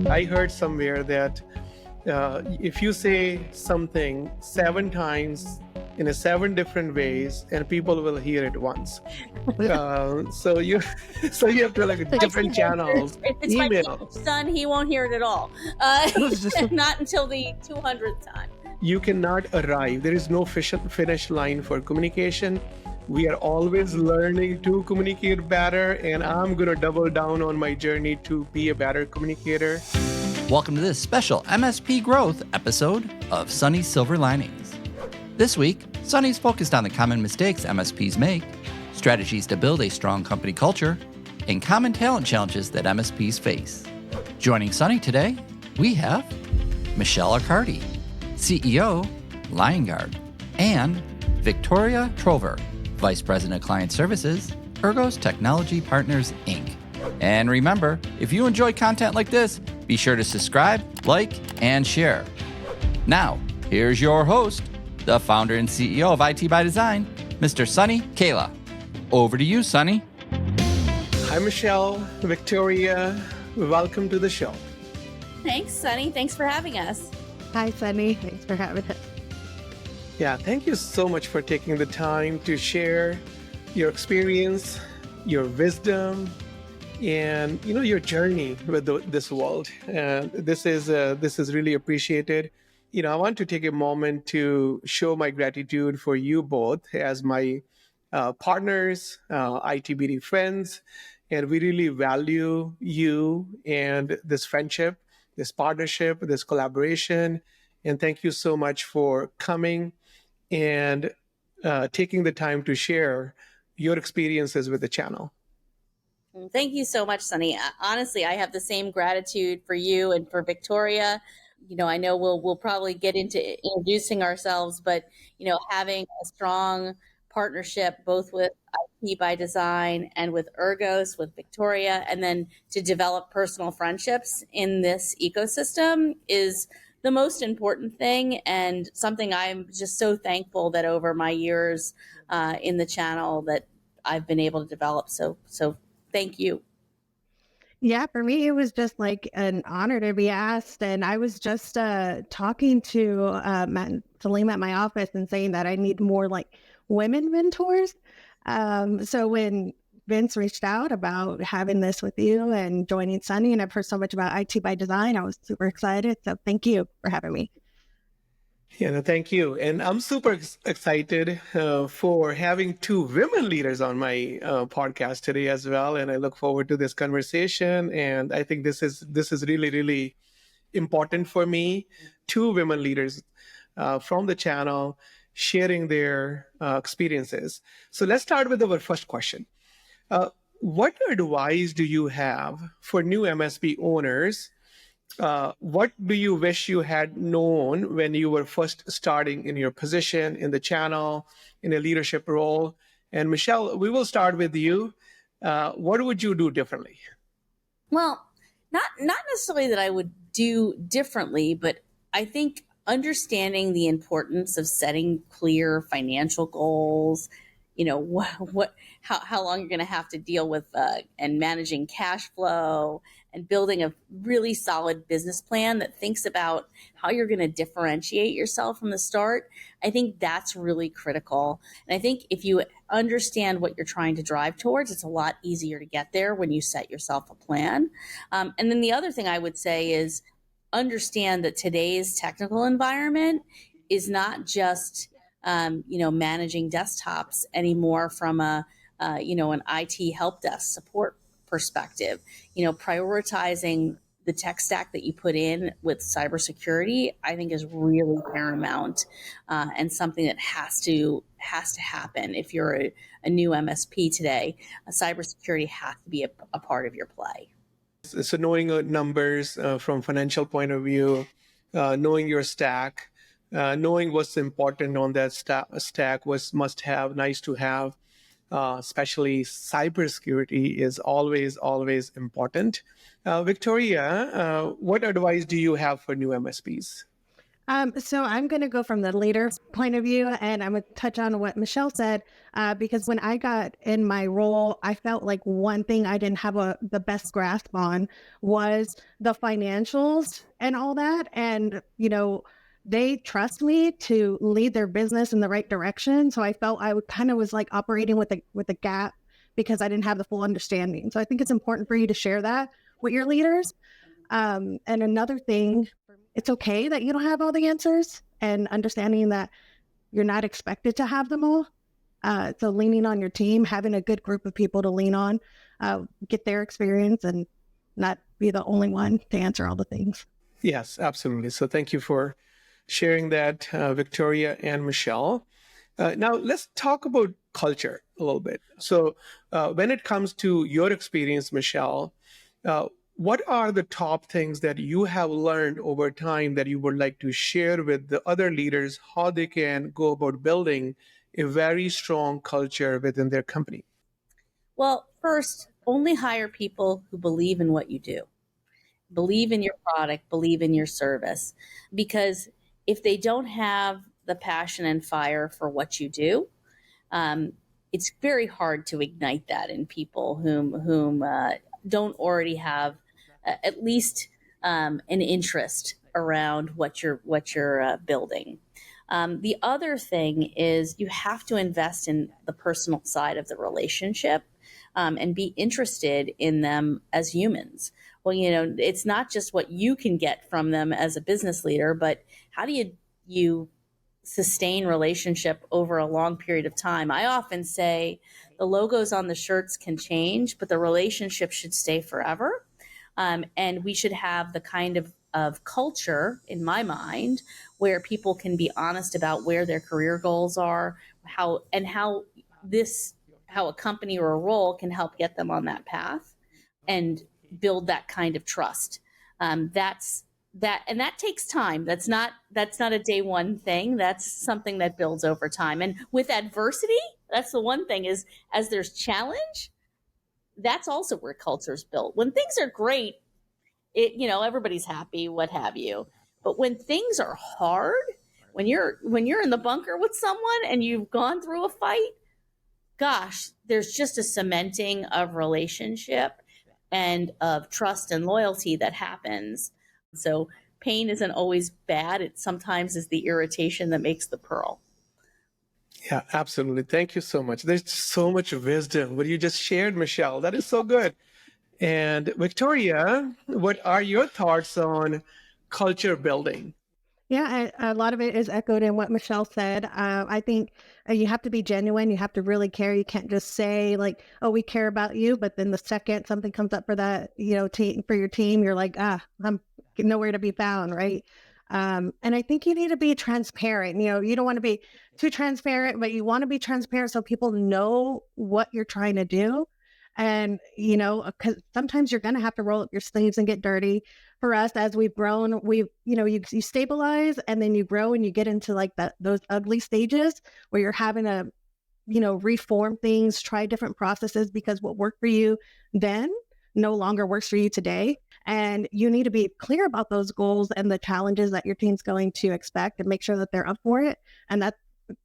I heard somewhere that if you say something 7 times in a 7 different ways, and people will hear it once. So you, so you have to like I different think channels, if it's my email. son, he won't hear it at all. Not until the 200th time. You cannot arrive. There is no finish line for communication. We are always learning to communicate better, and I'm going to double down on my journey to be a better communicator. Welcome to this special MSP Growth episode of Sunny's Silver Linings. This week, Sunny's focused on the common mistakes MSPs make, strategies to build a strong company culture, and common talent challenges that MSPs face. Joining Sunny today, we have Michelle Arcardi, CEO, LionGuard, and Victoria Trover, Vice President of Client Services, Ergos Technology Partners, Inc. And remember, if you enjoy content like this, be sure to subscribe, like, and share. Now, here's your host, the founder and CEO of IT by Design, Mr. Sunny Kela. Over to you, Sunny. Hi, Michelle, Victoria. Welcome to the show. Thanks, Sunny. Thanks for having us. Hi, Sunny. Thanks for having us. Yeah, thank you so much for taking the time to share your experience, your wisdom, and your journey with this world. This is really appreciated. I want to take a moment to show my gratitude for you both as my partners, ITBD friends, and we really value you and this friendship, this partnership, this collaboration. And thank you so much for coming and taking the time to share your experiences with the channel. Thank you so much, Sunny. Honestly, I have the same gratitude for you and for Victoria. I know we'll probably get into introducing ourselves, but having a strong partnership both with IT by Design and with Ergos, with Victoria, and then to develop personal friendships in this ecosystem is the most important thing, and something I'm just so thankful that over my years in the channel that I've been able to develop. So thank you. Yeah, for me, it was just like an honor to be asked. And I was just talking to Salim at my office and saying that I need more like women mentors. So when Vince reached out about having this with you and joining Sunny, and I've heard so much about IT by Design, I was super excited. So thank you for having me. Yeah, no, thank you. And I'm super excited for having two women leaders on my podcast today as well. And I look forward to this conversation. And I think this is really, really important for me. Two women leaders from the channel sharing their experiences. So let's start with our first question. What advice do you have for new MSP owners? What do you wish you had known when you were first starting in your position in the channel, in a leadership role? And Michelle, we will start with you. What would you do differently? Well, not necessarily that I would do differently, but I think understanding the importance of setting clear financial goals, how long you're going to have to deal with and managing cash flow and building a really solid business plan that thinks about how you're going to differentiate yourself from the start. I think that's really critical. And I think if you understand what you're trying to drive towards, it's a lot easier to get there when you set yourself a plan. And then the other thing I would say is understand that today's technical environment is not just managing desktops anymore from an IT help desk support perspective. Prioritizing the tech stack that you put in with cybersecurity, I think, is really paramount and something that has to happen. If you're a new MSP today, cybersecurity has to be a part of your play. So knowing numbers from financial point of view, knowing your stack, knowing what's important on that stack, what's must have, nice to have, especially cybersecurity is always important. Victoria, what advice do you have for new MSPs? So I'm going to go from the leader point of view, and I'm going to touch on what Michelle said, because when I got in my role, I felt like one thing I didn't have the best grasp on was the financials and all that. And, they trust me to lead their business in the right direction. So I felt I would kind of was like operating with a gap because I didn't have the full understanding. So I think it's important for you to share that with your leaders. And another thing, it's okay that you don't have all the answers and understanding that you're not expected to have them all. So leaning on your team, having a good group of people to lean on, get their experience and not be the only one to answer all the things. Yes, absolutely. So thank you for sharing that, Victoria and Michelle. Now, let's talk about culture a little bit. So, when it comes to your experience, Michelle, uh, what are the top things that you have learned over time that you would like to share with the other leaders, how they can go about building a very strong culture within their company? Well, first, only hire people who believe in what you do, believe in your product, believe in your service. Because if they don't have the passion and fire for what you do, um, it's very hard to ignite that in people whom don't already have at least an interest around what you're building. The other thing is you have to invest in the personal side of the relationship, and be interested in them as humans. Well, it's not just what you can get from them as a business leader, but how do you sustain relationship over a long period of time? I often say the logos on the shirts can change, but the relationship should stay forever. And we should have the kind of culture, in my mind, where people can be honest about where their career goals are, this how a company or a role can help get them on that path and build that kind of trust. And that takes time. That's not a day one thing. That's something that builds over time. And with adversity, that's the one thing is as there's challenge, that's also where culture is built. When things are great, everybody's happy, what have you. But when things are hard, when you're in the bunker with someone and you've gone through a fight, gosh, there's just a cementing of relationship and of trust and loyalty that happens. So pain isn't always bad. It sometimes is the irritation that makes the pearl. Yeah, absolutely. Thank you so much. There's so much wisdom what you just shared, Michelle. That is so good. And Victoria, what are your thoughts on culture building? Yeah, a lot of it is echoed in what Michelle said. I think you have to be genuine. You have to really care. You can't just say like, "Oh, we care about you," but then the second something comes up for that, for your team, you're like, I'm nowhere to be found, right? And I think you need to be transparent. You don't want to be too transparent, but you want to be transparent so people know what you're trying to do. And because sometimes you're going to have to roll up your sleeves and get dirty. For us, as we've grown, you stabilize and then you grow and you get into like those ugly stages where you're having to reform things, try different processes because what worked for you then no longer works for you today. And you need to be clear about those goals and the challenges that your team's going to expect and make sure that they're up for it. And that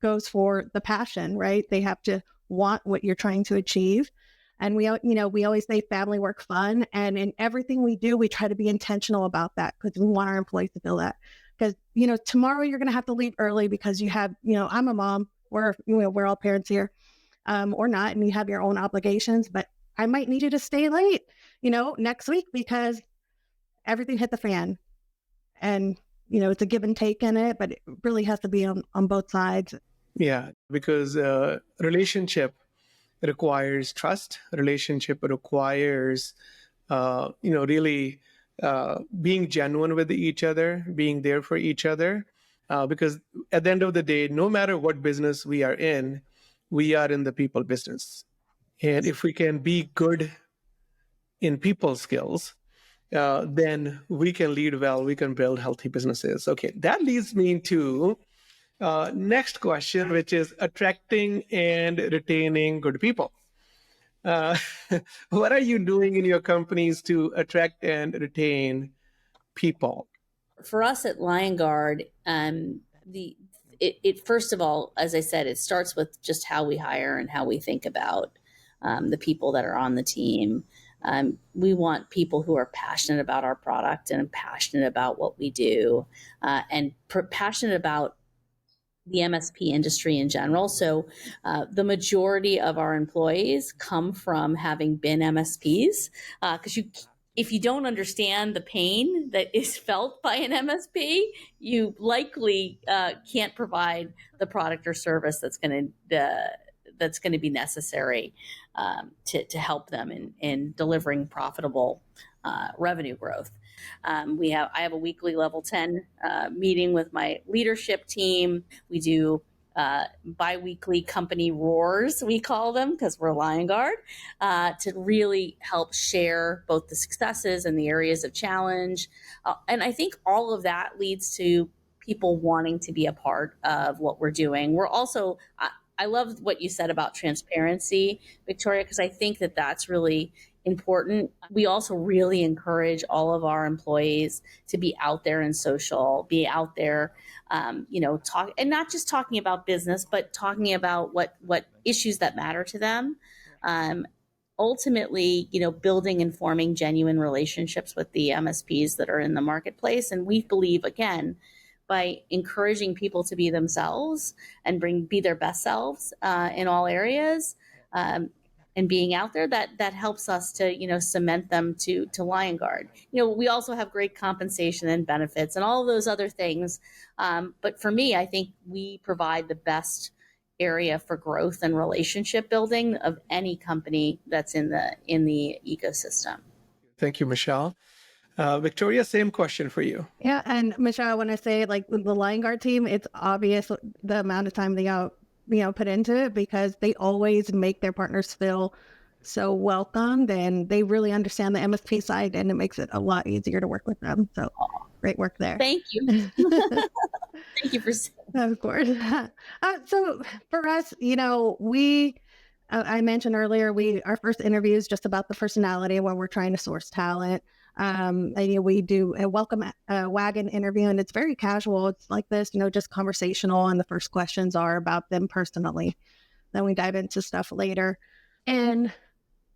goes for the passion, right? They have to want what you're trying to achieve. And we always say family work fun. And in everything we do, we try to be intentional about that because we want our employees to feel that. Because, tomorrow you're going to have to leave early because you have, I'm a mom. We're all parents here, or not, and you have your own obligations. But I might need you to stay late, next week because everything hit the fan. And, it's a give and take in it, but it really has to be on both sides. Yeah, because relationship requires trust. Relationship requires, really being genuine with each other, being there for each other. Because at the end of the day, no matter what business we are in the people business. And if we can be good in people skills, then we can lead well, we can build healthy businesses. Okay, that leads me to next question, which is attracting and retaining good people. Uh, what are you doing in your companies to attract and retain people? For us at Lion Guard, it first of all, as I said, it starts with just how we hire and how we think about the people that are on the team. We want people who are passionate about our product and passionate about what we do, and passionate about the MSP industry in general. So the majority of our employees come from having been MSPs, because if you don't understand the pain that is felt by an MSP, you likely can't provide the product or service that's going to be necessary to help them in delivering profitable revenue growth. I have a weekly level 10 meeting with my leadership team. We do bi-weekly company roars, we call them, because we're Lion Guard, to really help share both the successes and the areas of challenge. And I think all of that leads to people wanting to be a part of what we're doing. We're also, I love what you said about transparency, Victoria, because I think that that's really important. We also really encourage all of our employees to be out there in social, be out there, talk, and not just talking about business, but talking about what issues that matter to them. Ultimately, building and forming genuine relationships with the MSPs that are in the marketplace. And we believe, again, by encouraging people to be themselves and be their best selves in all areas, and being out there, that helps us to cement them to Lion Guard. We also have great compensation and benefits and all of those other things, but for me, I think we provide the best area for growth and relationship building of any company that's in the ecosystem. Thank you, Michelle. Victoria, same question for you. Yeah, and Michelle, I want to say, like, with the Lion Guard team, it's obvious the amount of time they put into it, because they always make their partners feel so welcomed, and they really understand the MSP side, and it makes it a lot easier to work with them. So great work there. Thank you. Thank you for. Of course. So for us, I mentioned earlier, our first interview is just about the personality when we're trying to source talent. And, we do a welcome wagon interview, and it's very casual. It's like this, just conversational. And the first questions are about them personally. Then we dive into stuff later. And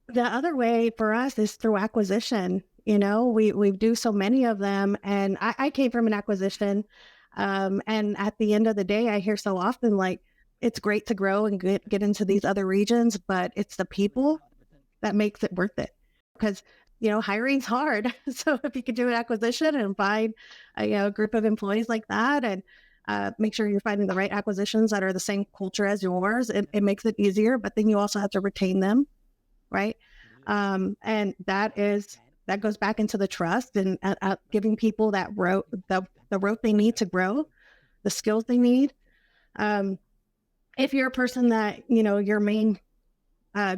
the other way for us is through acquisition. We do so many of them. And I came from an acquisition. And at the end of the day, I hear so often, like, it's great to grow and get into these other regions, but it's the people that makes it worth it. Because hiring's hard. So if you could do an acquisition and find a group of employees like that, and make sure you're finding the right acquisitions that are the same culture as yours, it makes it easier. But then you also have to retain them, right? And that goes back into the trust and giving people that rope, the rope they need to grow, the skills they need. If you're a person that your main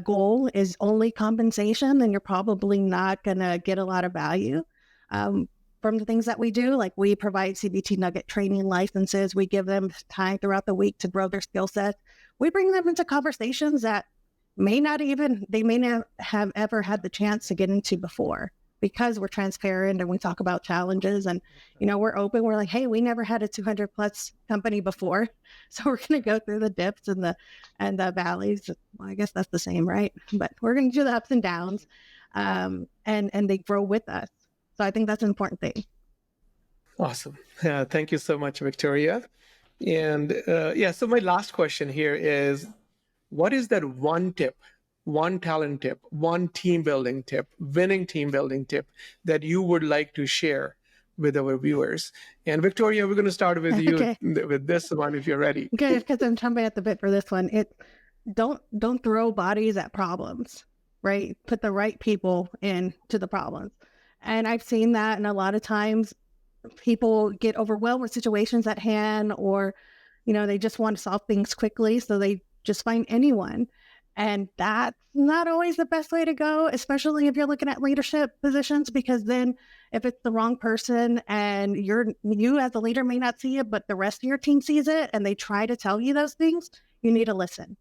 goal is only compensation, then you're probably not going to get a lot of value from the things that we do. Like, we provide CBT Nugget training licenses. We give them time throughout the week to grow their skill sets. We bring them into conversations that they may not have ever had the chance to get into before, because we're transparent and we talk about challenges, and we're open. We're like, hey, we never had a 200 plus company before, so we're going to go through the dips and the valleys. Well, I guess that's the same, right? But we're going to do the ups and downs, and they grow with us. So I think that's an important thing. Awesome. Thank you so much, Victoria. And so my last question here is, what is that one tip, one talent tip, one team building tip, winning team building tip that you would like to share with our viewers? And Victoria, we're going to start with you. Okay. With this one, if you're ready. Okay, because I'm jumping at the bit for this one. Don't throw bodies at problems, right? Put the right people into the problems. And I've seen that, and a lot of times people get overwhelmed with situations at hand, or they just want to solve things quickly, so they just find anyone. And that's not always the best way to go, especially if you're looking at leadership positions, because then if it's the wrong person and you as a leader may not see it, but the rest of your team sees it, and they try to tell you those things, you need to listen.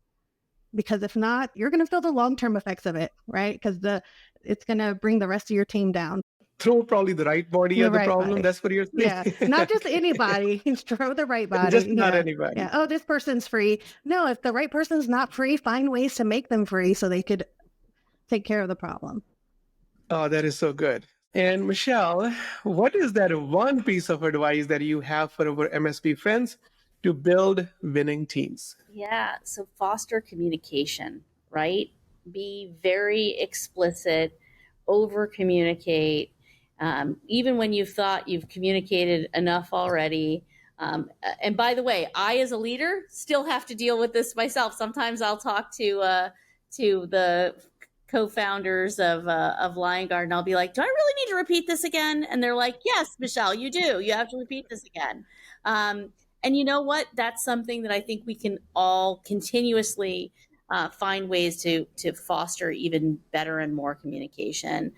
Because if not, you're going to feel the long-term effects of it, right? Because it's going to bring the rest of your team down. throw probably the right body The at the right problem. body. That's what you're saying? Yeah. Not just anybody. Throw the right body. Just not Yeah. anybody. Yeah. Oh, this person's free. No, if the right person's not free, find ways to make them free so they could take care of the problem. Oh, that is so good. And Michelle, what is that one piece of advice that you have for our MSP friends to build winning teams? Yeah, so foster communication, right? Be very explicit, over communicate. Even when you've thought you've communicated enough already. And by the way, I as a leader still have to deal with this myself. Sometimes I'll talk to the co-founders of Lion Guard, and I'll be like, "Do I really need to repeat this again?" And they're like, "Yes, Michelle, you do. You have to repeat this again." And you know what? That's something that I think we can all continuously find ways to foster even better and more communication.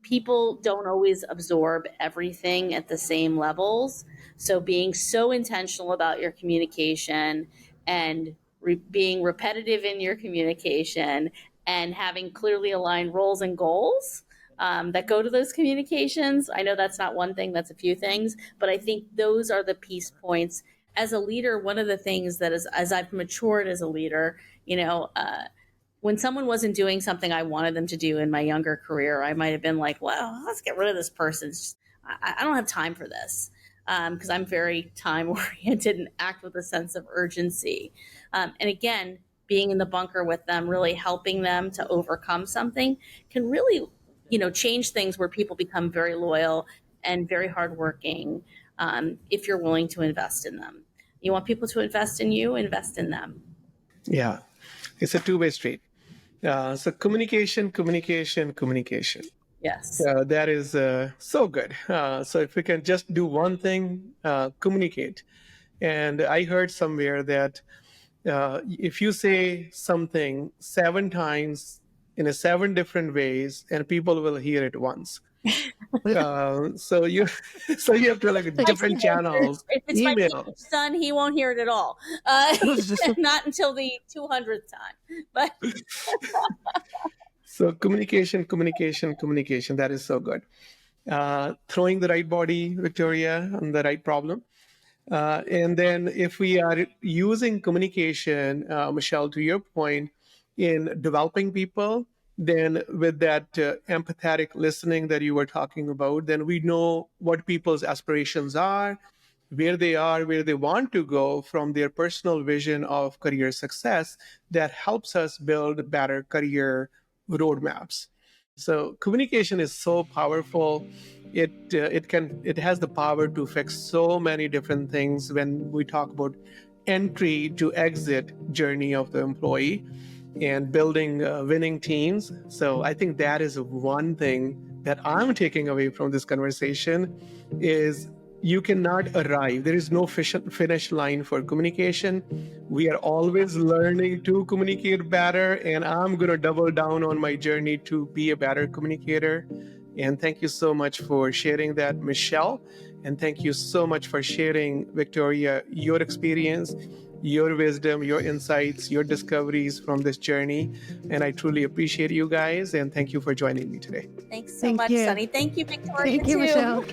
People don't always absorb everything at the same levels. So being so intentional about your communication and being repetitive in your communication and having clearly aligned roles and goals that go to those communications. I know that's not one thing, that's a few things, but I think those are the piece points. As a leader, one of the things that is, as I've matured as a leader, when someone wasn't doing something I wanted them to do in my younger career, I might have been like, well, let's get rid of this person. I don't have time for this because I'm very time oriented and act with a sense of urgency. And again, being in the bunker with them, really helping them to overcome something can really, change things where people become very loyal and very hardworking if you're willing to invest in them. You want people to invest in you, invest in them. Yeah, it's a two-way street. So communication, communication, communication. Yes. That is so good. So if we can just do one thing, communicate. And I heard somewhere that if you say something 7 times in 7 different ways, and people will hear it once. So you have to like different channels. If it's my Email. son, he won't hear it at all. Not until the 200th time. But So communication, communication, communication. That is so good. Throwing the right body, Victoria, on the right problem. And then if we are using communication, Michelle, to your point, in developing people, then with that empathetic listening that you were talking about, then we know what people's aspirations are, where they want to go from their personal vision of career success that helps us build better career roadmaps. So communication is so powerful. It has the power to fix so many different things when we talk about entry to exit journey of the employee and building winning teams. So I think that is one thing that I'm taking away from this conversation is you cannot arrive. There is no finish line for communication. We are always learning to communicate better, and I'm going to double down on my journey to be a better communicator. And thank you so much for sharing that, Michelle. And thank you so much for sharing, Victoria, your experience, your wisdom, your insights, your discoveries from this journey. And I truly appreciate you guys. And thank you for joining me today. Thanks so much, Sunny. Thank you, Victoria. Thank you, Michelle.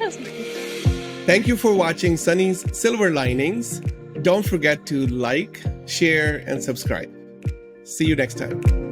Thank you for watching Sunny's Silver Linings. Don't forget to like, share, and subscribe. See you next time.